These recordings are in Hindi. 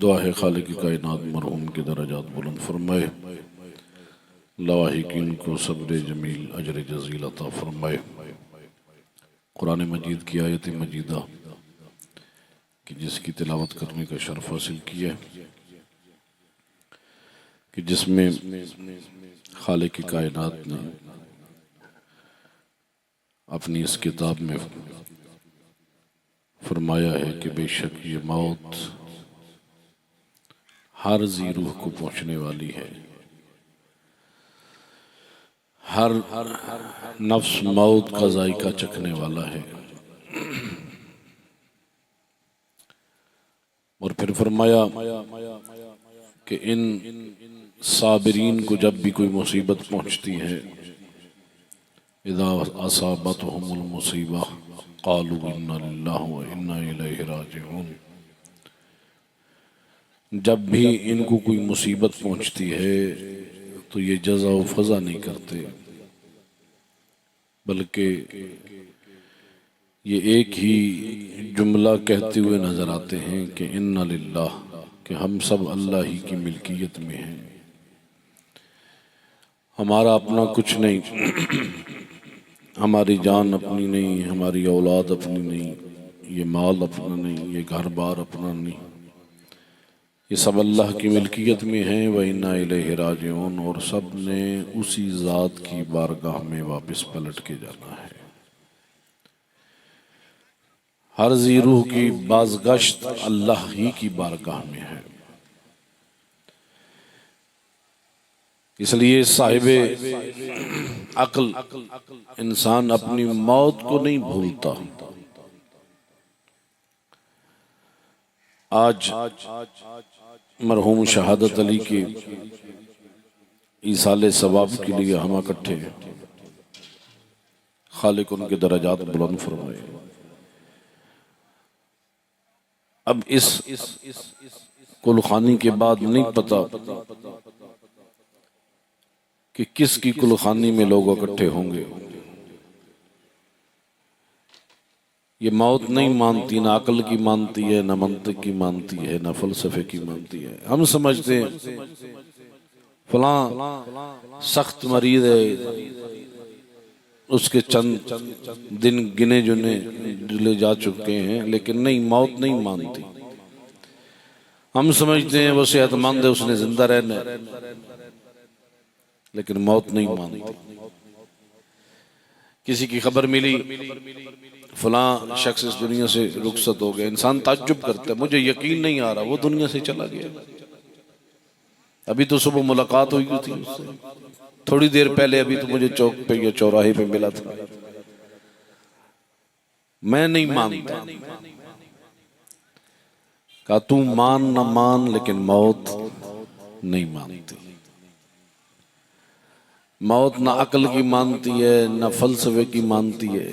दुआ है खालिक कायनात मरहूम के दर्जात बुलंद फरमाए लवाहिकीन को सब्र जमील अजर जजील अता फरमाए। कुरान मजीद की आयत मजीदा कि जिसकी तिलावत करने का शर्फ हासिल किया है कि जिसमें खालिक की कायनात ने अपनी इस किताब में फरमाया है कि बेशक ये मौत हर जी रूह को पहुंचने वाली है। हर नफ्स मौत का जायका चखने वाला है। और फिर फरमाया कि इन साबिरीन को जब भी कोई मुसीबत पहुंचती है इज़ा असाबतहुमुल मुसीबा क़ालू इन्ना लिल्लाहि व इन्ना इलैहि राजिऊन, जब भी इनको कोई मुसीबत पहुंचती है तो ये जज़ा व फ़ज़ा नहीं करते बल्कि ये एक ही जुमला कहते हुए नजर आते हैं कि इन्ना लिल्लाह, कि हम सब अल्लाह ही की मिल्कियत में हैं, हमारा अपना कुछ नहीं, हमारी जान अपनी नहीं, हमारी औलाद अपनी नहीं, ये माल अपना नहीं, ये घर बार अपना नहीं, ये सब अल्लाह की मिल्कियत में हैं। व इन्ना इलैहि राजिऊन, और सब ने उसी ज़ात की बारगाह में वापस पलट के जाना है। हर जी रूह की बाज़गश्त अल्लाह ही की बारगाह में है। इसलिए साहिबे अक्ल इंसान अपनी मौत को नहीं भूलता। आज मरहूम शहादत अली के ईसाले सवाब के लिए हम इकट्ठे हैं। खालिक उनके दर्जात बुलंद फरमाए। अब इस कुलखानी के बाद नहीं पता कि किसकी कुलखानी में लोग इकट्ठे होंगे। ये मौत नहीं मानती, ना अकल की मानती है, ना मंतिक की मानती है, ना फलसफे की मानती है। हम समझते हैं फलां सख्त मरीज है, उसके चंद दिन गिने जुले जा चुके हैं, लेकिन नहीं, मौत नहीं मानती। हम समझते हैं वो सेहतमंद है, उसने जिंदा रहना है, लेकिन मौत नहीं मानती। किसी की खबर मिली फलां शख्स इस दुनिया से रुखसत हो गया, इंसान ताज्जुब करता है, मुझे यकीन नहीं आ रहा वो दुनिया से चला गया। अभी तो सुबह मुलाकात हुई थी उससे, थोड़ी देर पहले अभी तो मुझे चौक पे या चौराहे पे मिला था। मैं नहीं मानता। कहा तू मान न मान, लेकिन मौत नहीं मानती। मौत ना अक्ल की मानती है, ना फलसफे की मानती है,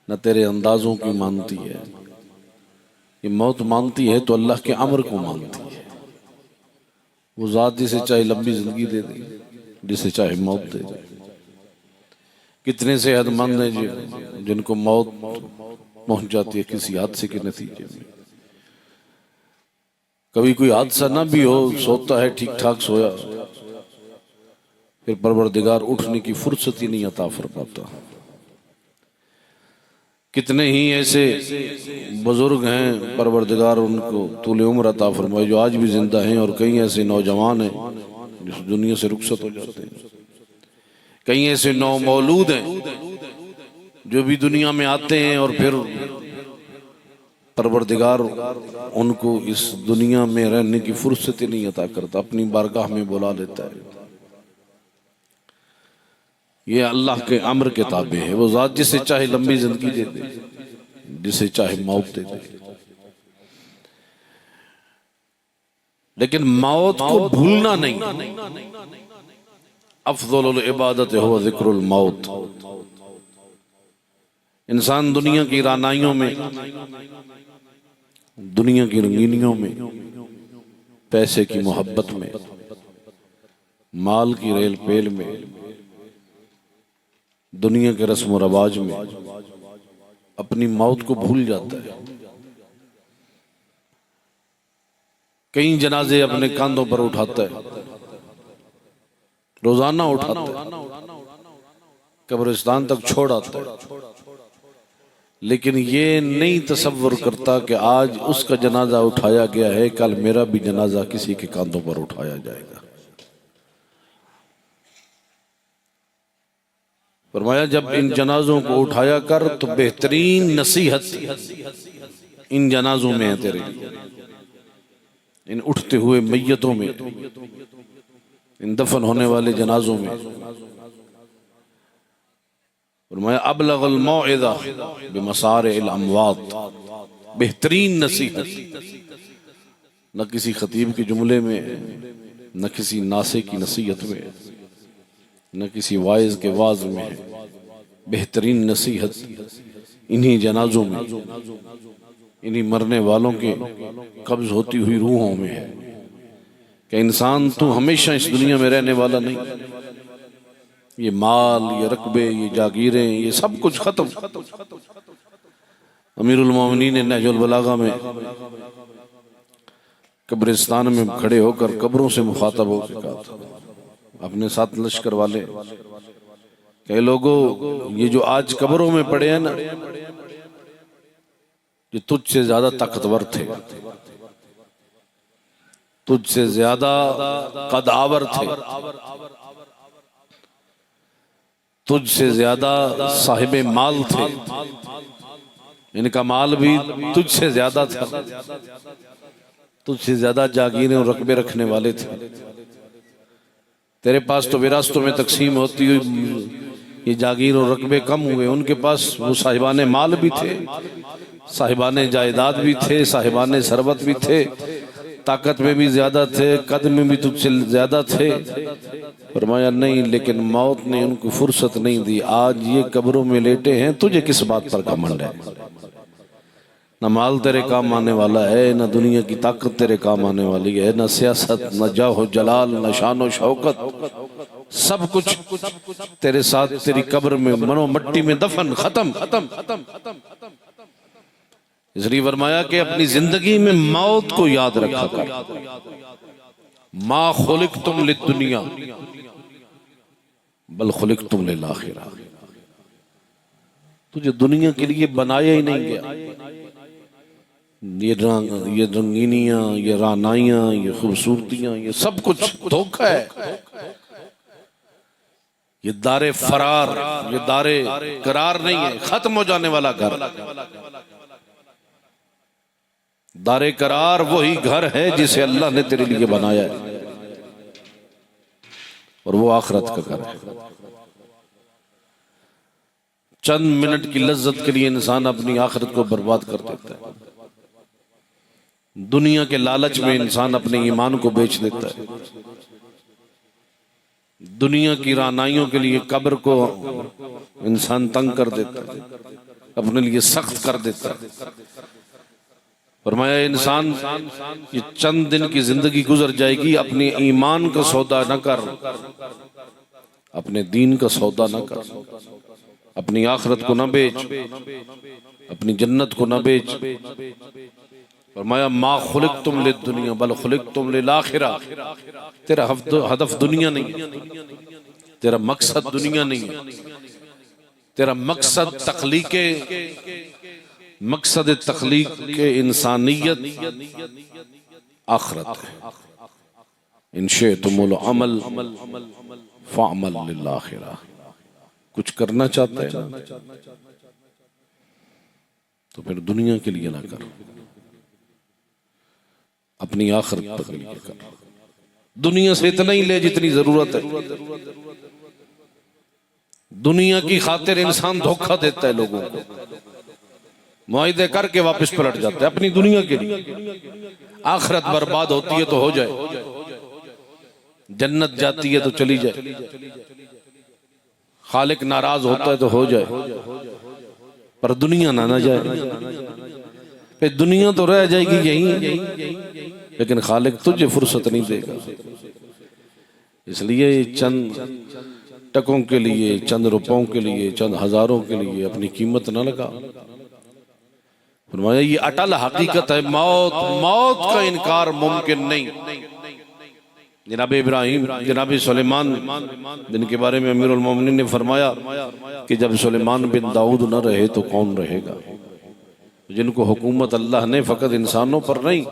न तेरे अंदाजों की मानती है। ये मौत मानती है तो अल्लाह के अमर को मानती है। वो ज़ात जिसे चाहे लंबी जिंदगी दे दे, जिसे चाहे मौत दे दे। कितने सेहतमंद हैं जिनको मौत पहुंच जाती है किसी हादसे के नतीजे में। कभी कोई हादसा ना भी हो, सोता है ठीक ठाक सोया, फिर परवरदिगार उठने की फुर्सत ही नहीं अता फरमाता। कितने ही ऐसे बुजुर्ग हैं परवरदिगार उनको तूले उम्र अता फरमाए जो आज भी जिंदा हैं, और कई ऐसे नौजवान हैं जो दुनिया से रुखसत हो जाते हैं। कई ऐसे नौमौलूद हैं जो भी दुनिया में आते हैं और फिर परवरदिगार उनको इस दुनिया में रहने की फुर्सत ही नहीं अता करता, अपनी बारगाह में बुला लेता है। ये अल्लाह के अम्र के ताबे है। वो ज़ात जिसे चाहे लंबी जिंदगी दे दे, जिसे चाहे मौत दे दे, लेकिन मौत को भूलना नहीं। अफज़लुल इबादत हुवा ज़िक्रुल मौत। इंसान दुनिया की रानाइयों में, दुनिया की रंगीनियों में, पैसे की मोहब्बत में, माल की रेल पेल में, दुनिया के रस्म रवाज में अपनी मौत को भूल जाता है। कई जनाजे अपने कांधों पर उठाता है, रोजाना उठाता है, कब्रिस्तान तक छोड़ आता है, लेकिन ये नहीं तसव्वुर करता कि आज उसका जनाजा उठाया गया है, कल मेरा भी जनाजा किसी के कांधों पर उठाया जाएगा। फरमाया जब इन जनाजों को उठाया कर तो बेहतरीन नसीहत इन जनाजों में है तेरे लिए, इन उठते हुए मैयतों में, इन दफन होने वाले जनाजों में। फरमाया अबलगल मौइज़ा बिमसारिल अमवात। बेहतरीन नसीहत न किसी खतीब के जुमले में, न किसी नासे की नसीहत में, न किसी वाइज के वाज में है। बेहतरीन नसीहत इन्हीं जनाजों में, इन्हीं मरने वालों के कब्ज होती हुई रूहों में है कि इंसान तू हमेशा इस दुनिया में रहने वाला नहीं। ये माल, ये रकबे, ये जागीरें, ये सब कुछ खत्म। अमीरुल मोमिनीन ने नहजुल बलागा में कब्रिस्तान में खड़े होकर कब्रों से मुखातब होकर कहा था अपने साथ लश्कर वाले, कई लोगों ये जो आज कब्रों में पड़े हैं ना, ये तुझसे ज्यादा ताकतवर थे, तुझसे ज्यादा कदावर थे, तुझसे ज्यादा साहिब माल थे, इनका माल भी तुझसे ज्यादा था, तुझसे ज्यादा जागीरें और रकबे रखने वाले थे। तेरे पास तो विरासतों में तकसीम होती हुई ये जागीर और रकबे कम हुए, उनके पास वो साहिबाने माल भी थे, साहिबाने जायदाद भी थे, साहिबाने सरबत भी थे, ताकत में भी ज्यादा थे, कद में भी तुझसे ज्यादा थे। फरमाया नहीं, लेकिन मौत ने उनको फुर्सत नहीं दी। आज ये कब्रों में लेटे हैं, तुझे किस बात पर घमंड है? न माल तेरे काम आने वाला है, न दुनिया की ताकत तेरे काम आने वाली है, न सियासत, न जाहो जलाल, न शानो शौकत, सब कुछ तेरे साथ तेरी कब्र में मनो मट्टी में दफन, खत्म। इसलिए फरमाया कि अपनी जिंदगी में मौत को याद रखा कर। मा खुलिकतुम लिद्दुनिया बल खुलिक़्तुम लिल आखिरा, तुझे दुनिया के लिए बनाया ही नहीं गया। ये रंगीनियां, ये रानाइयां, ये खूबसूरतियां, ये सब कुछ धोखा है। ये दारे फरार, ये दारे करार नहीं है, खत्म हो जाने वाला घर। दारे करार वही घर है जिसे अल्लाह ने तेरे लिए बनाया है, और वो आखिरत का घर है। चंद मिनट की लज्जत के लिए इंसान अपनी आखिरत को बर्बाद कर देता है। दुनिया के लालच में इंसान अपने ईमान को बेच देता है। दुनिया की रानाइयों के लिए कब्र को इंसान तंग कर देता है, अपने लिए सख्त कर देता है। फरमाया इंसान ये चंद दिन की जिंदगी गुजर जाएगी, अपने ईमान का सौदा न कर, अपने दीन का सौदा न कर, अपनी आखिरत को न बेच, अपनी जन्नत को न बेच। फरमाया मा खुलिक़्तुम लिद्दुनिया बल खुलिक़्तुम लिल आखिरा, तेरा हदफ दुनिया नहीं है, तेरा मकसद दुनिया नहीं है, तेरा मकसद तख्लीक के इंसानियत आखिरत है। इन शिअ्तुमुल अमल फ़अमल लिल आखिरा, कुछ करना चाहता है ना तो फिर दुनिया के लिए ना कर, अपनी आखिरत पर लिए कर। दुनिया से इतना ही ले जितनी जरूरत है। दुनिया की खातिर इंसान धोखा देता है लोगों को, मुआहिदे करके वापस पलट जाता है अपनी दुनिया के लिए। आखिरत बर्बाद होती है तो हो जाए, जन्नत जाती है तो चली जाए, खालिक नाराज होता है तो हो जाए, पर दुनिया ना जाए। फिर दुनिया तो रह जाएगी यहीं, लेकिन खालिक तुझे फुर्सत नहीं देगा। इसलिए चंद टकों के लिए, चंद रुपयों के लिए, चंद हजारों के लिए अपनी कीमत न लगा। फरमाया ये अटल हकीकत है, मौत का इनकार मुमकिन नहीं। जनाब इब्राहिम, जनाब सुलेमान जिनके बारे में अमीरुल मोमिनीन ने फरमाया कि जब सुलेमान बिन दाऊद न रहे तो कौन रहेगा। जिनको हुकूमत अल्लाह ने फकत इंसानों पर नहीं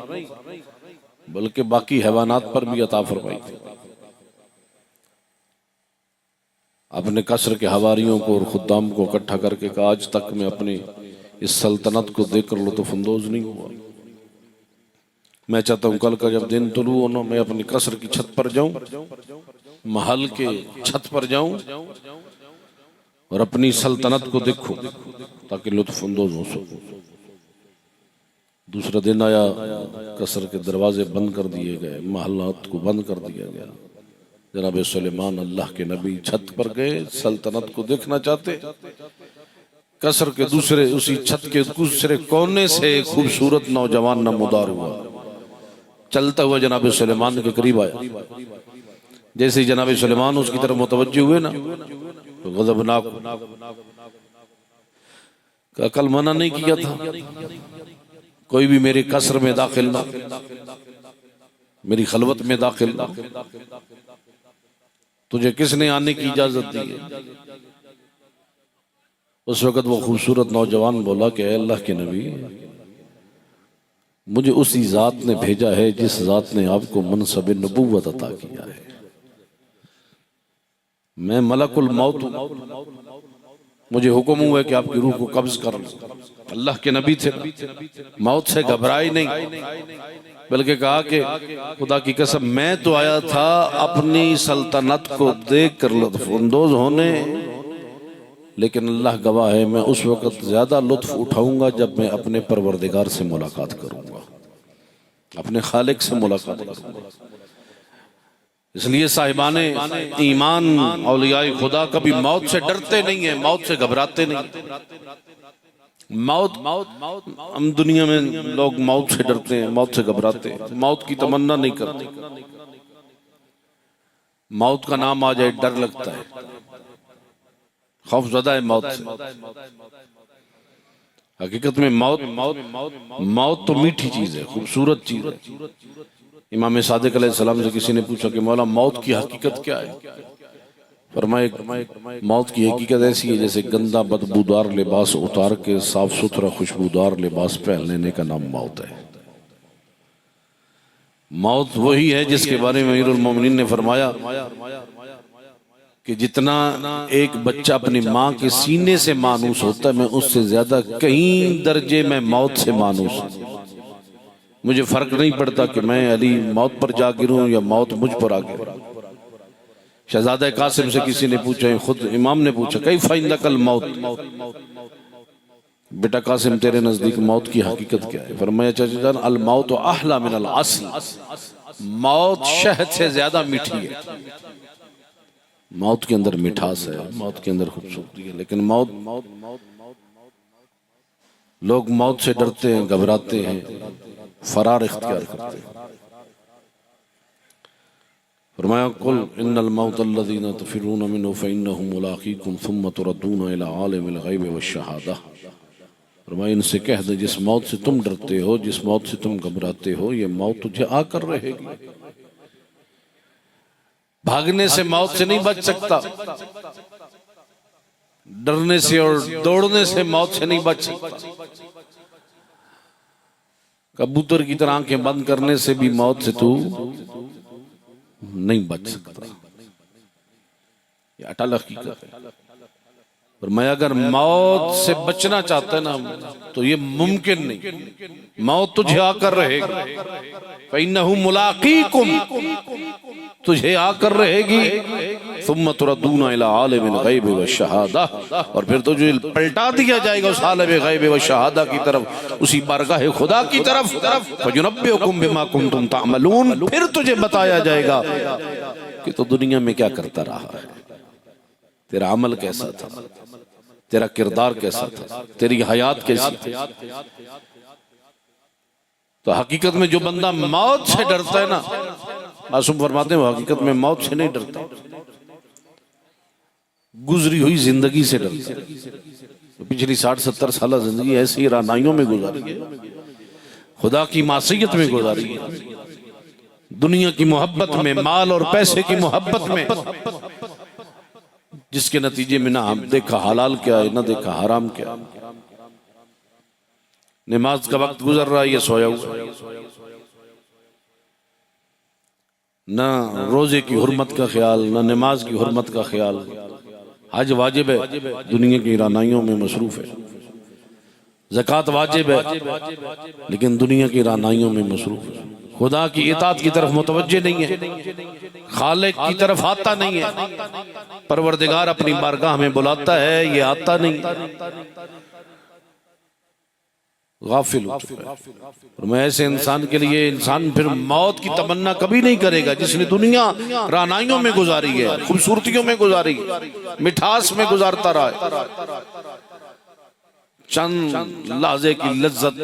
बल्कि बाकी हैवानात पर भी अता फरमाई थी। अपने कसर के हवारियों को और खुद्दाम को इकट्ठा करके कहा आज तक मैं अपनी इस सल्तनत को देखकर लुत्फ़अंदोज़ नहीं हुआ। मैं चाहता हूँ कल का जब दिन तुलू हो मैं अपनी कसर की छत पर जाऊं, महल के छत पर जाऊं और अपनी सल्तनत को देखूं ताकि लुत्फ़अंदोज़ हो सकूं। दूसरा दिन आया, कसर के दरवाजे बंद कर दिए गए, महलात को बंद कर दिया गया। जनाब सुलेमान अल्लाह के नबी छत पर गए, सल्तनत को देखना चाहते। कसर के दूसरे उसी छत के दूसरे कोने से खूबसूरत नौजवान नमूदार हुआ, चलता हुआ जनाब सुलेमान के करीब आया। जैसे ही जनाब सुलेमान उसकी तरफ मुतवज्जो हुए ना तो गज़बनाक, कल मना नहीं किया था कोई भी मेरे कसर में दाखिल ना, मेरी खलवत में दाखिल ना, तुझे किसने आने की इजाजत दी है। उस वक्त वो खूबसूरत नौजवान बोला कि अल्लाह के नबी, मुझे उसी जात ने भेजा है जिस जात ने आपको मनसब नबूवत अता किया है। मैं मलकुल मौत हूं, मुझे हुक्म हुआ है कि आपकी रूह को कब्ज कर लो। अल्लाह के नबी थे, मौत से घबराई नहीं बल्कि कहा कि खुदा की कसम मैं तो आया था अपनी सल्तनत को देख कर लुत्फ़अंदोज़ होने, लेकिन अल्लाह गवाह है मैं उस वक़्त ज़्यादा लुत्फ़ उठाऊंगा जब मैं अपने परवरदिगार से मुलाकात करूंगा, अपने खालिक से मुलाकात करूंगा। इसलिए साहिबाने ईमान औलियाए खुदा कभी मौत से डरते नहीं है, मौत से घबराते नहीं। मौत हम दुनिया में लोग मौत से डरते हैं, मौत से घबराते हैं, मौत की तमन्ना नहीं करते। मौत का नाम आ जाए डर लगता है, खौफज़दा है मौत से। हकीकत में मौत तो मीठी चीज है, खूबसूरत चीज है। इमाम सादिक अलैहिस्सलाम से किसी ने पूछा कि मौला मौत की हकीकत क्या है। फरमाए मौत की हकीकत ऐसी है जैसे गंदा बदबूदार लिबास उतार के साफ सुथरा खुशबूदार लिबास पहन लेने का नाम मौत है। मौत वही है जिसके बारे में अमीरुल मोमिनीन ने फरमाया कि जितना एक बच्चा अपनी माँ के सीने से मानूस होता है, मैं उससे ज्यादा कई दर्जे में मौत से मानूस हूं। मुझे फर्क नहीं पड़ता कि मैं अली मौत पर जा गिरूं या मौत मुझ पर आ गिरे। शहजादा कासिम से किसी ने पूछा, खुद इमाम ने पूछा, कई फाइंदा कल मौत, बेटा कासिम तेरे नजदीक मौत की हकीकत क्या है? फरमाया चाचा जान, अल मौत अहला मिन अल अस्ल, मौत शहद से ज्यादा मीठी है। मौत के अंदर मिठास है, मौत के अंदर खूबसूरती है, लेकिन लोग मौत से डरते हैं, घबराते हैं, फरार इख्तियार करते हैं। फरमाया कुल इन्नल मौत अल्लज़ीना तफ़िरून मिन्हु फ़इन्नहु मुलाक़ीकुम सुम्मा तुरद्दूना इला आलिमिल ग़ैबि वश्शहादा। फरमाया इनसे कह दे, जिस मौत से तुम डरते हो, जिस मौत से तुम घबराते हो, ये मौत तुझे आकर रहेगी। भागने से मौत से नहीं बच सकता, डरने से और दौड़ने से मौत से नहीं बच सकता। कबूतर की तरह आंखें बंद करने से भी मौत से तू नहीं बच सकता। ये अटल हकीकत है। और मैं अगर मौत से बचना चाहता है ना, तो ये मुमकिन नहीं, मौत तुझे आकर रहेगी। फ़इन्नहु मुलाक़ीकुम, तुझे आकर रहेगी। सुम्मा तुरद्दूना इला आलिमिल ग़ैबि वश्शहादा, और फिर तुझे पलटा दिया जाएगा उस आलिम ग़ैब व शहादा की तरफ, उसी बारगाह खुदा की तरफ। फ़युनब्बिउकुम बिमा कुंतुम तअमलून, फिर तुझे बताया जाएगा कि तो दुनिया में क्या करता रहा है, तेरा अमल कैसा था, तेरा किरदार कैसा था, तेरी हयात कैसी थी। तो हकीकत में जो बंदा मौत से डरता है ना, मासूम फरमाते हैं, वो हकीकत में मौत से नहीं डरता, गुजरी हुई जिंदगी से डरता है। तो पिछली 60-70 साल जिंदगी ऐसी रानाइयों में गुजारी है, खुदा की मासियत में गुजारी है, दुनिया की मोहब्बत में, माल और पैसे की मोहब्बत में, जिसके नतीजे में ना हम देखा हलाल क्या है, ना देखा हराम क्या। नमाज का वक्त गुजर रहा है, ये सोया हुआ, ना रोजे की हुर्मत का ख्याल, ना नमाज की हुर्मत का ख्याल। हज वाजिब है, दुनिया की रानाइयों में मसरूफ है। ज़कात वाजिब है, लेकिन दुनिया की रानाइयों में मसरूफ है। खुदा की इताअत की तरफ मुतवज्जे नहीं है, खालिक की तरफ आता नहीं है। परवरदिगार अपनी बारगाह में बुलाता है, ये आता नहीं, गाफिल हो चुका है। और मैं ऐसे इंसान के लिए, इंसान फिर मौत की तमन्ना कभी नहीं करेगा जिसने दुनिया रानाइयों में गुजारी है, खूबसूरतियों में गुजारी, मिठास में गुजारता रहा है, चंद लहज़े की लज्जत।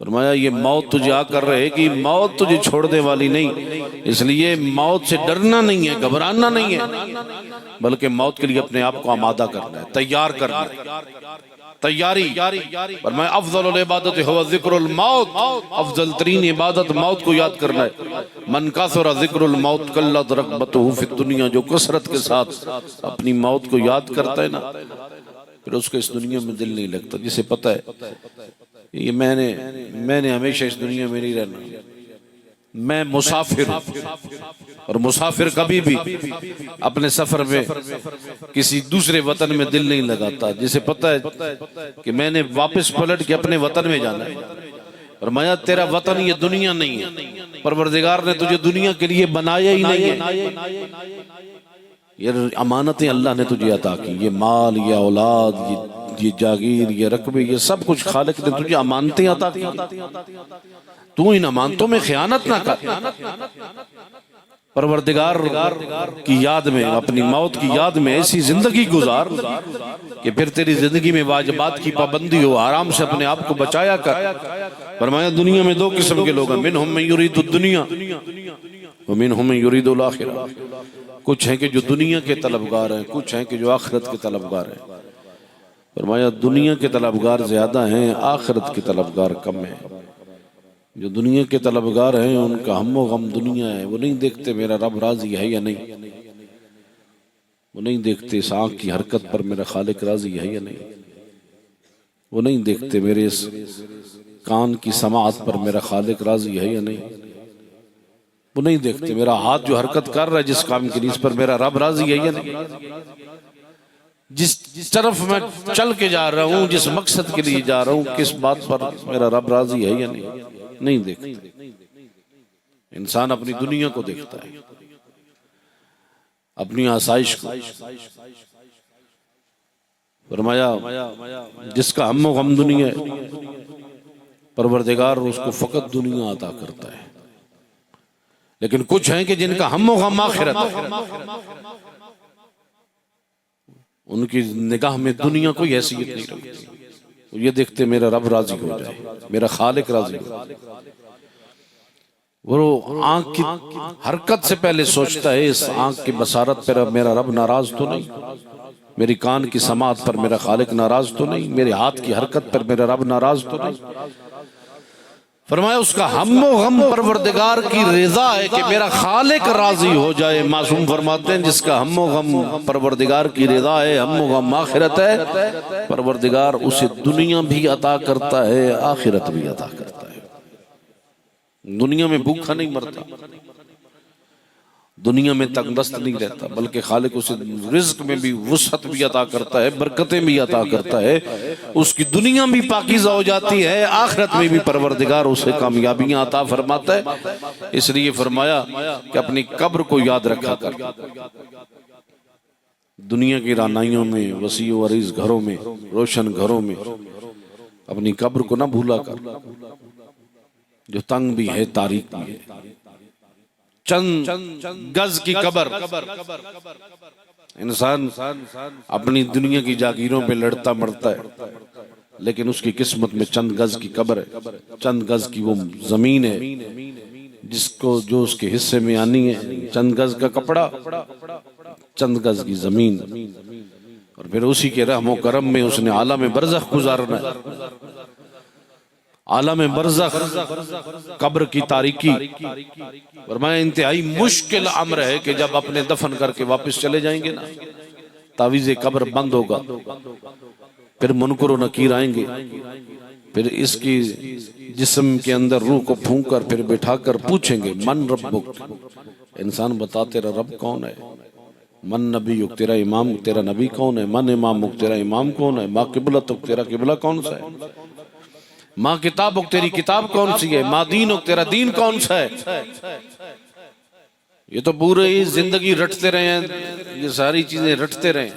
फरमाया ये मौत तुझे आकर रहेगी, मौत तुझे छोड़ने वाली नहीं। इसलिए मौत से डरना नहीं है, घबराना नहीं है, बल्कि मौत के लिए अपने आप को आमादा करना है, तैयार करना है, तैयारी। फरमाया अफज़लुल इबादत हुवा ज़िक्रुल मौत, अफजल तरीन इबादत मौत को याद करना है। मन कसरा ज़िक्रुल मौत कल्लत रग़बतुहु फ़िद दुनिया, जो कसरत के साथ अपनी मौत को याद करता है ना, फिर उसको इस दुनिया में दिल नहीं लगता। जिसे पता है ये मैंने हमेशा इस दुनिया में नहीं रहना, मैं मुसाफिर हूं, और मुसाफिर कभी भी अपने सफर में किसी दूसरे वतन में दिल नहीं लगाता। जिसे पता है कि मैंने वापस पलट के अपने वतन में जाना है, और माया तेरा वतन ये दुनिया नहीं है, परवरदिगार ने तुझे दुनिया के लिए बनाया ही नहीं है। ये अमानतें अल्लाह ने तुझे अता की, ये माल, ये औलाद, ये जागीर, ये रकबे, ये सब कुछ खालिक ने तुझे अमानतें अता की। तू इन अमानतों में खयानत ना कर। परवरदिगार की याद में, अपनी मौत की याद में ऐसी जिंदगी गुजार कि फिर तेरी जिंदगी में वाजिबात की पाबंदी हो, आराम से अपने आप को बचाया कर। फरमाया दुनिया में दो किस्म के लोग हैं, मिनहुम मन युरीदुद दुनिया व मिनहुम मन युरीदुल आखिरा। कुछ हैं कि जो दुनिया के तलबगार हैं, कुछ हैं कि जो आखिरत के तलबगार हैं। फरमाया दुनिया के तलबगार ज्यादा हैं, आखिरत के तलबगार कम हैं। जो दुनिया के तलबगार हैं उनका हम्मो गम दुनिया है, वो नहीं देखते मेरा रब राजी है या नहीं, वो नहीं देखते इस आँख की हरकत पर मेरा खालिक राजी है या नहीं, वो नहीं देखते मेरे इस कान की समाअत पर मेरा खालिक राजी है या नहीं, वो नहीं देखते मेरा हाथ जो हरकत कर रहा है जिस काम के लिए, इस पर मेरा रब राजी है या नहीं, जिस तरफ मैं चल के जा रहा हूँ, जिस मकसद के लिए जा रहा हूँ, किस बात पर मेरा रब राजी है या नहीं, नहीं देखते। इंसान अपनी दुनिया को देखता है, अपनी आसाइश को। फरमाया जिसका हम्मो गम दुनिया है, परवरदिगार उसको फकत दुनिया अता करता है। लेकिन कुछ हैं कि जिनका हम्मो गम आखिरत है, उनकी निगाह में दुनिया कोई हैसियत नहीं रखती। ये देखते मेरा रब राजी हो जाए, मेरा खालिक राजी हो जाए। वो आंख की हरकत से पहले सोचता है इस आंख की बसारत पर मेरा रब नाराज तो नहीं, मेरी कान की समात पर मेरा खालिक नाराज तो नहीं, मेरे हाथ की हरकत पर मेरा रब नाराज तो नहीं। फरमाया उसका हम्मो गम परवरदिगार की रिजा है कि मेरा खालिक राजी हो जाए। मासूम फरमाते हैं जिसका हम्मो गम परवरदिगार की रिजा है, हम्मो गम आखिरत है, परवरदिगार उसे दुनिया भी अता करता है, आखिरत भी अता करता है। दुनिया में भूखा नहीं मरता, दुनिया में तंगदस्त नहीं रहता, बल्कि खालिक उसे रिज्क में भी वुसअत भी अता करता है, बरकतें भी अता करता है, उसकी दुनिया भी पाकीज़ा हो जाती है, आखिरत में भी परवरदिगार उसे कामयाबियां अता फरमाता है। इसलिए फरमाया कि अपनी कब्र को याद रखा कर, दुनिया की रानाइयों में, वसी व अरीज घरों में, रोशन घरों में अपनी कब्र को ना भूला कर, जो तंग भी है, तारीख भी है। चंद गज की कब्र, इंसान अपनी दुनिया की जागीरों पे लड़ता मरता है, लेकिन उसकी किस्मत में चंद गज की कब्र है, चंद गज की वो जमीन है जिसको जो उसके हिस्से में आनी है, चंद गज का कपड़ा, चंद गज की जमीन, और फिर उसी के रहमो करम में उसने आलम बरज़ख गुजारना है। आलम बरज़ख कब्र की तारीकी, फरमाया इंतहाई मुश्किल अम्र है कि जब अपने दफन करके वापस चले जाएंगे ना, तावीज़े कब्र बंद होगा, फिर मुनकर व नकीर आएंगे, फिर इसकी जिस्म के अंदर रूह को फूंक कर फिर बिठाकर पूछेंगे मन रब्बुक, इंसान बता तेरा रब कौन है, मन नबीयुक तेरा इमाम, तेरा नबी कौन है, मन इमामुक तेरा इमाम कौन है, माँ किबलतुक तेरा किबला कौन सा है, माँ किताबुक तेरी किताब कौन सी है, माँ दीनुक तेरा दीन कौन सा है। ये तो पूरे ही जिंदगी रटते रहे हैं, ये सारी चीजें रटते रहे,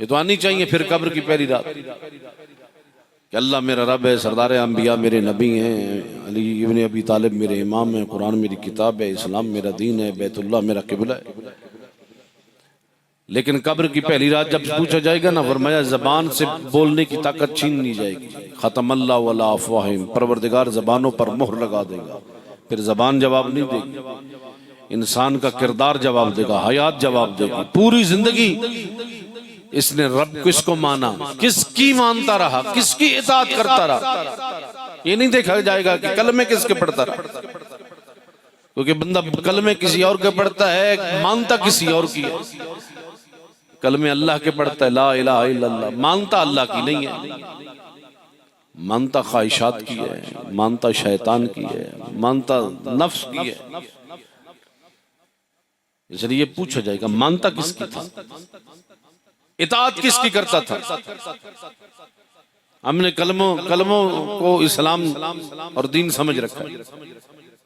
ये तो आनी चाहिए फिर कब्र की पहली रात कि अल्लाह मेरा रब है, सरदार अंबिया मेरे नबी हैं, अली इब्न अबी तालिब मेरे इमाम है, कुरान मेरी किताब है, इस्लाम मेरा दीन है, बैतुल्लाह मेरा किबला है। लेकिन कब्र की पहली रात जब पूछा जाएगा ना, फरमाया जबान से बोलने की ताकत छीन ली जाएगी, खतमल्लाहु अला अफ़वाहिम, परवरदिगार जबानों पर मोहर लगा देगा, फिर जबान जवाब नहीं देगी, इंसान का किरदार जवाब देगा, हयात जवाब देगी। पूरी जिंदगी इसने रब किसको माना, किसकी मानता रहा, किसकी इताअत करता रहा, ये नहीं देखा जाएगा कि कलमे किसके पढ़ता रहा, क्योंकि बंदा कलमे किसी और के पढ़ता है, मानता किसी और की है। कलमे अल्लाह के पढ़ता है, ला इलाहा इल्लल्लाह, मानता अल्लाह की नहीं है, मानता ख्वाहिशात की है, मानता शैतान की है, मानता नफ्स की है। इसलिए पूछा जाएगा मानता किसकी था, इताअत किसकी करता था। हमने कलमों को इस्लाम और दीन समझ रखा है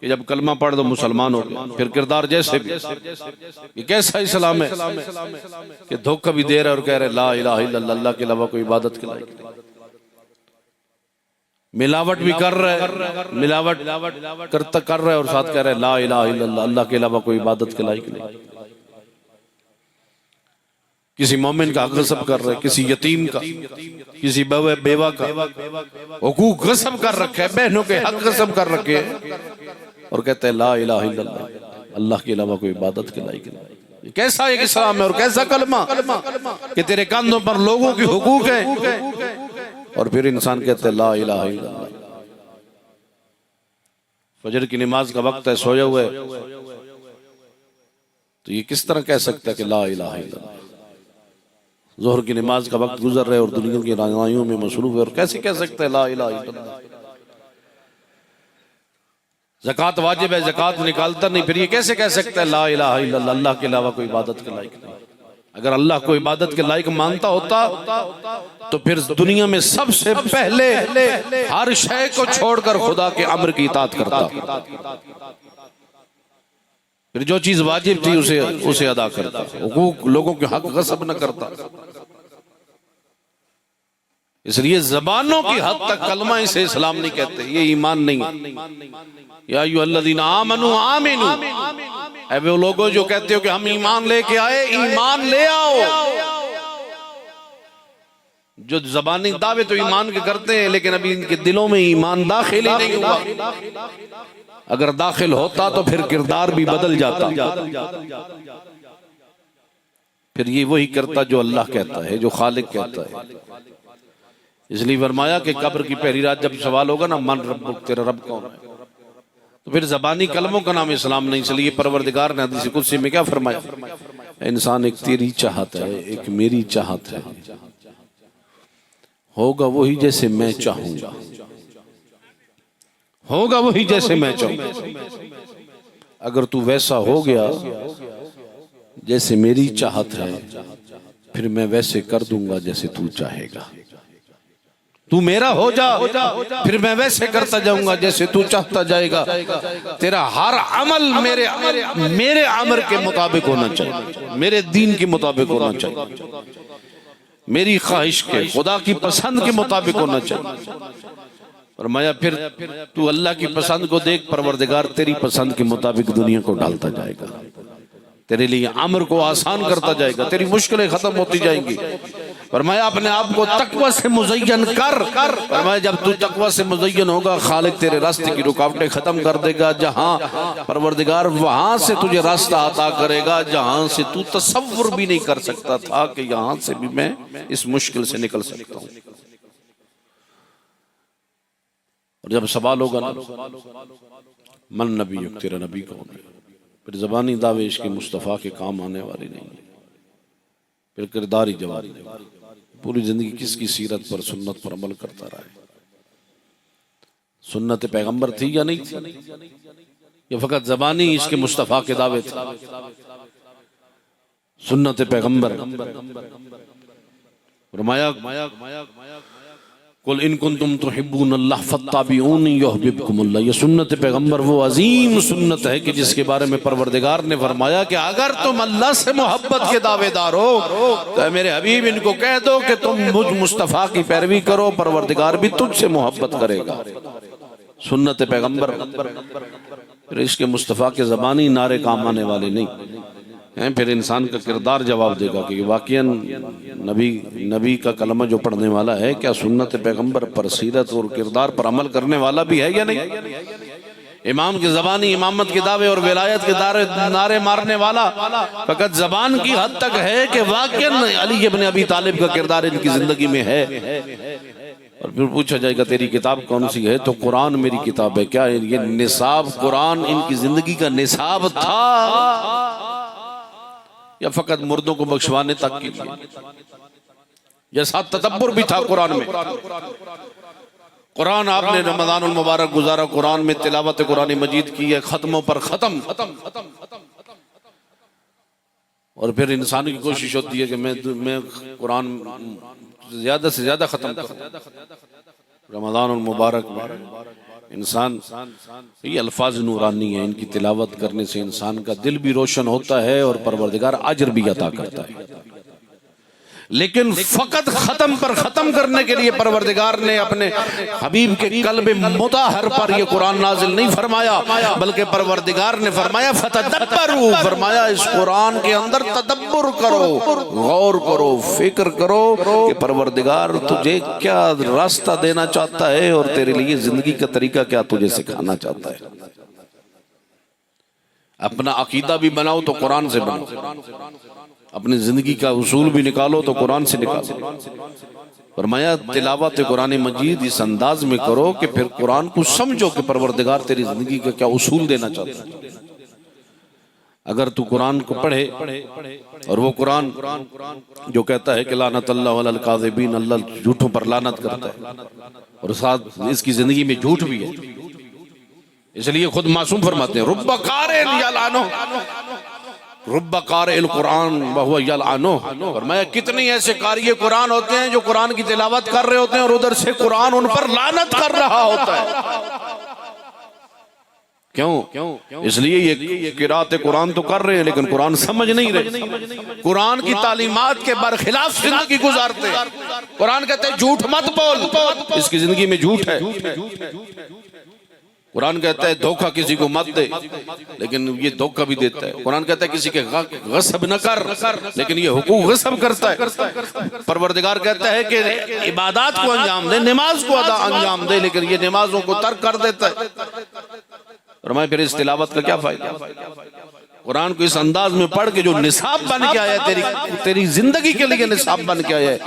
कि जब कलमा पढ़ दो मुसलमान हो गए, फिर किरदार जैसे भी। ये कैसा इस्लाम है कि धोखा भी दे रहा है और कह रहे ला इलाहा इल्लल्लाह, अल्लाह के अलावा कोई इबादत के लायक नहीं, मिलावट भी कर रहा है, मिलावट कर रहा है और साथ कह रहे ला इलाहा इल्लल्लाह, अल्लाह के अलावा कोई इबादत के लायक नहीं। किसी मोमिन का हक गस्ब कर रहे, किसी यतीम का, किसी बेवा का हुकूक गस्ब कर रखे, बहनों के हक गस्ब कर रखे और कहते हैं ला इलाहा इल्लल्लाह, अल्लाह के अलावा कोई इबादत के लायक नहीं। कैसा एक इस्लाम है और कैसा कलमा कि तेरे कंधों पर लोगों की हुकूक है और फिर इंसान कहते हैं ला इलाहा इल्लल्लाह। फजर की नमाज का वक्त है, सोया हुआ है, तो ये किस तरह कह सकता है कि ला इलाहा इल्लल्लाह। जोहर की नमाज का वक्त गुजर रहा है और दुनिया की रानाइयों में मसरूफ है, और कैसे कह सकते हैं ला इलाहा इल्लल्लाह। ज़कात वाजिब है, ज़कात निकालता नहीं, फिर ये कैसे कह सकता है ला इलाहा इल्लल्लाह। अल्लाह के अलावा कोई इबादत के लायक नहीं। अगर अल्लाह को इबादत के लायक मानता होता तो फिर दुनिया में सबसे पहले हर शय को छोड़कर खुदा के अम्र की इताअत करता, फिर जो चीज वाजिब थी उसे अदा करता, हुकूक लोगों के हक गस्ब न करता। इसलिए जबानों की हद तक कलमा इसे इस्लाम नहीं कहते, ये ईमान नहीं है। या अय्युहल्लज़ीना आमनू आमिनू, ऐ वो लोगों जो कहते हो कि हम ईमान लेके आए, ईमान ले आओ। जो जबानी दावे तो ईमान के करते हैं, लेकिन अभी इनके दिलों में ईमान दाखिल ही नहीं हुआ। अगर दाखिल होता तो फिर किरदार भी बदल जाता, फिर ये वही करता जो अल्लाह कहता है, जो खालिक कहता है। इसलिए फरमाया कि कब्र की पहली रात जब सवाल होगा ना, मन रब्बुक, तेरा रब कौन है, तो फिर जबानी कलमों का नाम इस्लाम नहीं। इसलिए परवरदिगार ने हदीस कुदसी में क्या फरमाया, इंसान एक तेरी चाहत है, एक मेरी चाहत है, होगा वही जैसे मैं चाहूंगा, होगा वही जैसे मैं चाहूंगा। अगर तू वैसा हो गया जैसे मेरी चाहत है, फिर मैं वैसे कर दूंगा जैसे तू चाहेगा। तू मेरा हो जा, फिर मैं वैसे करता जाऊंगा जैसे तू चाहता जाएगा। तेरा हर अमल मेरे अमर के मुताबिक होना चाहिए, मेरे दीन के मुताबिक होना चाहिए, मेरी ख्वाहिश के, खुदा की पसंद के मुताबिक होना चाहिए। फरमाया फिर तू अल्लाह की पसंद को देख, परवरदिगार तेरी पसंद के मुताबिक दुनिया को डालता जाएगा, तेरे लिए अमर को आसान करता जाएगा, तेरी मुश्किलें खत्म होती जाएंगी। फरमाया अपने आप को तकवा से मुज़य्यन कर। फरमाया जब तू तकवा से मुज़य्यन होगा, खालिक तेरे रास्ते की रुकावटें खत्म कर देगा। जहां परवरदिगार वहां से तुझे रास्ता अता करेगा जहां से तू तसव्वुर भी नहीं कर सकता था कि यहां से भी मैं इस मुश्किल से निकल सकता हूं। और जब सवाल होगा ना, मन नबी, तेरा नबी कौन है, फिर जबानी दावे इश्क़ मुस्तफ़ा के काम आने वाली नहीं है, फिर किरदारी जवाब। पूरी जिंदगी किसकी सीरत पर, सुन्नत पर अमल करता रहा है। सुन्नत पैगंबर थी या नहीं थी, ये फकत जबानी इश्क़ मुस्तफ़ा के दावे थे। सुन्नत पैगंबर फरमाया कुल इन कुंतुम तुहिब्बूनल्लाह फत्ताबिऊनी युहब्बुकुमुल्लाह। ये सुन्नत पैगंबर वो अजीम सुन्नत है कि जिसके बारे में परवरदिगार ने फरमाया कि अगर तुम अल्लाह से मोहब्बत के दावेदार हो तो मेरे हबीब इनको कह दो कि तुम मुझ मुस्तफ़ा की पैरवी करो, परवरदिगार भी तुझसे मोहब्बत करेगा। सुन्नत पैगंबर। फिर इसके मुस्तफ़ा के ज़बानी नारे काम आने वाले नहीं हैं, फिर इंसान का किरदार जवाब देगा कि वाकईन नबी का कलमा जो पढ़ने वाला है, क्या सुन्नत पैगंबर पर, सीरत और किरदार पर अमल करने वाला भी है या नहीं। इमाम की ज़बानी इमामत के दावे और विलायत के नारे मारने वाला फकत ज़बान की हद तक है कि वाकईन अली इब्न अबी तालिब का किरदार इनकी जिंदगी में है। और फिर पूछा जाएगा तेरी किताब कौन सी है, तो कुरान मेरी किताब है। क्या ये निसाब कुरान इनकी जिंदगी का निसाब था या फकत मुर्दों को बख्शवाने तक की थी? जैसा तदब्बुर भी था कुरान में। कुरान आपने रमज़ानुल मुबारक गुजारा, कुरान में तिलावत कुरान मजीद की है, खत्मों पर खत्म। और फिर इंसान की कोशिश होती है कि मैं कुरान ज्यादा से ज्यादा खत्म करूं। रमज़ानुल मुबारक में इंसान, ये अल्फाज नूरानी है, इनकी तिलावत करने से इंसान का दिल भी रोशन होता है और परवरदिगार अजर भी अता करता है। लेकिन फकत खत्म पर खत्म करने के लिए परवरदिगार ने अपने हबीब के कल्ब मुताहर पर यह कुरान नाजिल नहीं फरमाया, बल्कि परवरदिगार ने फरमाया फतदब्बरू, फरमाया इस कुरान के अंदर तदब्बुर करो, गौर करो, फिक्र करो कि परवरदिगार तुझे क्या रास्ता देना चाहता है और तेरे लिए जिंदगी का तरीका क्या तुझे सिखाना चाहता है। अपना अकीदा भी बनाओ तो कुरान से बनाओ, अपनी जिंदगी का उसूल भी निकालो तो कुरान से निकालो। फरमाया तिलावत कुरान मजीद इस अंदाज में करो कि फिर कुरान को समझो कि परवरदिगार तेरी जिंदगी का क्या उसूल देना चाहता है। अगर तू कुरान को पढ़े और वो कुरान जो कहता है कि लानतल्लाहु अलल काज़िबीन, अल्लाह झूठों पर लानत करता है और साथ इसकी जिंदगी में झूठ भी है, इसलिए खुद मासूम फरमाते हैं रुब्बा क़ारिन यलअनु रुब्बा क़ारिल कुरान व हुवा यलअनु। फरमाया कितने ऐसे कारी कुरान होते हैं जो कुरान की तिलावत कर रहे होते हैं और उधर से कुरान उन पर लानत कर रहा होता है। क्यों? इसलिए ये किरात कुरान तो कर रहे हैं लेकिन कुरान समझ नहीं रहे, कुरान की तालीमात के बरखिलाफ जिंदगी गुजारते। कुरान कहते हैं झूठ मत बोल, इसकी जिंदगी में झूठ है। कुरान कहता है धोखा किसी को मत दे, लेकिन ये धोखा भी देता है। कुरान कहता है किसी के गस्ब न कर, लेकिन ये हुकूक गस्ब करता है। परवरदिगार कहता है कि इबादत को अंजाम दे, नमाज को अंजाम दे, लेकिन ये नमाजों को तर्क कर देता है। फरमाया फिर इस तिलावत का क्या फायदा? कुरान को इस अंदाज में पढ़ के जो निसाब बन के आया है, तेरी जिंदगी के लिए निसाब बन के आया है,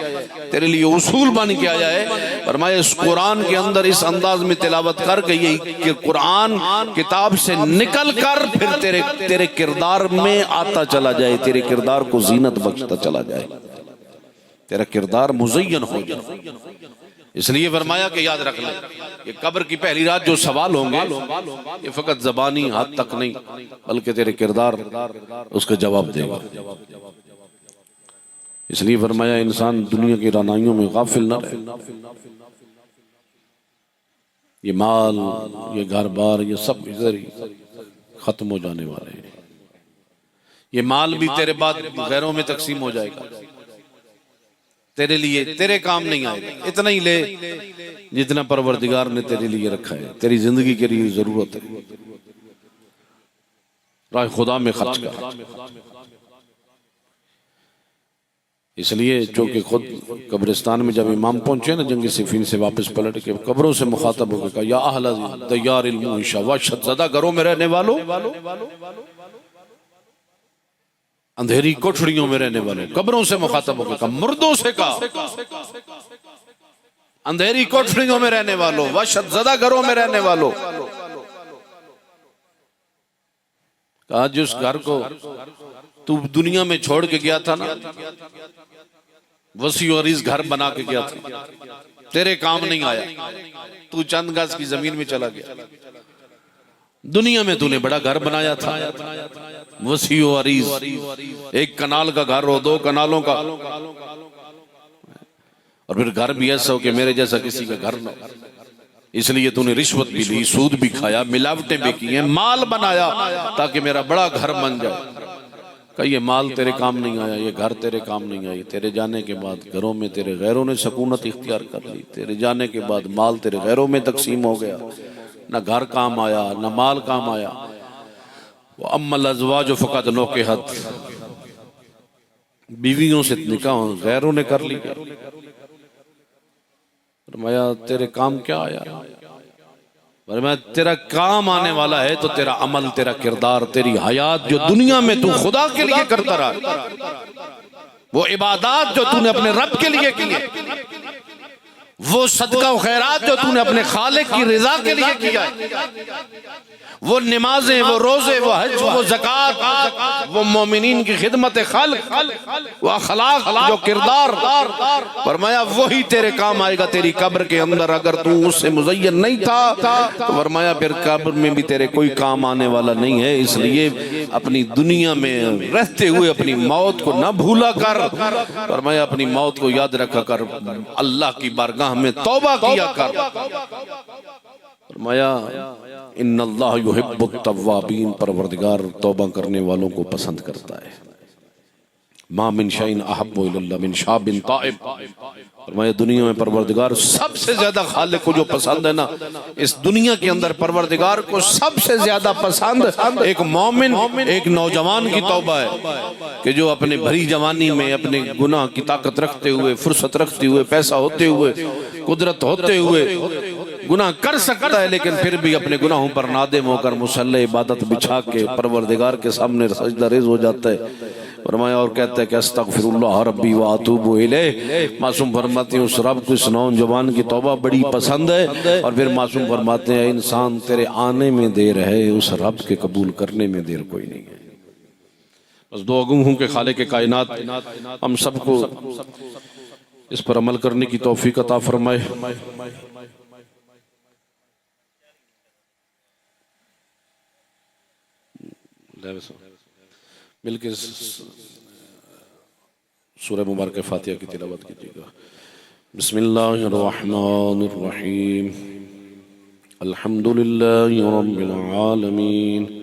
तेरे लिए उसूल बन के आया है। फरमाया इस कुरान के अंदर इस अंदाज में तिलावत करके ये कि कुरान किताब से निकल कर फिर तेरे किरदार में आता चला जाए, तेरे किरदार को जीनत बख्शता चला जाए, तेरा किरदार मुज़य्यन हो जाए। इसलिए फरमाया कि याद रख ले, ये कब्र की पहली रात जो सवाल होंगे ये फकत ज़बानी हाथ तक नहीं, बल्कि तेरे किरदार उसका जवाब देगा। इसलिए फरमाया इंसान दुनिया की रानाइयों में गाफिल न रहे। ये माल, ये घर बार, ये सब इधर ही खत्म हो जाने वाले हैं। ये माल भी तेरे बाद गैरों में तकसीम हो जाएगा, तेरे लिए तेरे काम नहीं आएगा। इतना ही ले जितना परवरदिगार ने तेरे लिए रखा है, तेरी जिंदगी के लिए जरूरत है, राह खुदा में खर्च कर। इसलिए चूंकि खुद कब्रिस्तान में जब इमाम पहुंचे ना जंगी सिफीन से वापस पलट के कब्रों से मुखातब होकर कहा या अहला दयारिल मुइशा व शज्जदा, घरों में रहने वालों, अंधेरी कोठड़ियों में रहने वाले, कब्रों से मुखातब होकर कहा, मुर्दों से कहा, अंधेरी कोठड़ियों में रहने वालों, व शज्जदा घरों में रहने वालों। कहा जिस घर को तू दुनिया में छोड़ के गया था ना, वसी और इस घर बना के गया था, तेरे काम नहीं आया, तू चंद गज की जमीन में चला गया। दुनिया में तूने बड़ा घर बनाया था, वसी और अरीज, एक कनाल का घर हो, 2 कनालों का, और फिर घर भी ऐसा हो कि मेरे जैसा किसी का घर ना। इसलिए तूने रिश्वत भी ली, सूद भी खाया, मिलावटें भी की हैं, माल बनाया ताकि मेरा बड़ा घर बन जाए। कहा ये माल तेरे काम नहीं आया, ये घर तेरे काम नहीं आई। तेरे जाने के बाद घरों में तेरे गैरों ने सकूनत इख्तियार कर ली, तेरे जाने के बाद माल तेरे गैरों में तकसीम हो गया, न घर काम आया न माल काम आया। वो अम्मल अज़वाज फ़क़त नोकेहत, बीवियों से निकाह गैरों ने कर ली। फरमाया तेरे काम क्या आया? फरमाया तेरा काम आने वाला है तो तेरा अमल, तेरा किरदार, तेरी हयात जो दुनिया में तू खुदा के लिए करता रहा, वो इबादत जो तूने अपने रब के लिए की, वो सदका व खैरात जो तूने अपने खालिक की रिजा के लिए किया, वो नमाजें, वो रोजे, वो हज, वो ज़कात, वो मोमिनीन की खिदमत खल्क, वो अखलाक, जो किरदार, फरमाया वही तेरे काम आएगा तेरी कब्र के अंदर। अगर तू उससे मुज़य्यन नहीं था तो फरमाया फिर कब्र में भी तेरे कोई काम आने वाला नहीं है। इसलिए अपनी दुनिया में रहते हुए अपनी मौत को न भूला कर, फरमाया अपनी मौत को याद रखा कर, अल्लाह की बारगाह में तौबा किया कर। फरमाया इन्नल्लाह युहिब्बुत तव्वाबीन, परवरदिगार तौबा करने वालों को पसंद करता है। मा मिन शैइन अहब्बु इलल्लाह मिन शाबिन ताइब, फरमाया दुनिया में परवरदिगार सबसे ज्यादा खालिक को जो पसंद है ना, इस दुनिया के अंदर परवरदिगार को सबसे ज्यादा पसंद एक मोमिन, एक नौजवान की तौबा है कि जो अपने भरी जवानी में अपने गुनाह की ताकत रखते हुए, फुर्सत रखते हुए, पैसा होते हुए, कुदरत होते हुए गुनाह कर सकता है, लेकिन फिर भी अपने गुनाहों पर नादिम होकर मुसल्ले इबादत बिछा के परवरदिगार के सामने सजदा रेज़ हो जाता है। फरमाया और कहता है कि अस्तगफिरुल्लाह रब्बी व अतूबु इलैह। मासूम फरमाते हैं उस रब को इस नौजवान की तौबा बड़ी पसंद है। और फिर मासूम फरमाते हैं इंसान तेरे आने में देर है, उस रब के कबूल करने में देर कोई नहीं है। बस दुआ गो हूँ कि खालिक के कायनात हम सबको इस पर अमल करने की तौफीक अता फरमाए। मिलके सूरह मुबारक फातिहा की तिलावत कीजिएगा। बिस्मिल्लाहिर्रहमानिर्रहीम। अल्हम्दुलिल्लाहि रब्बिल आलमीन।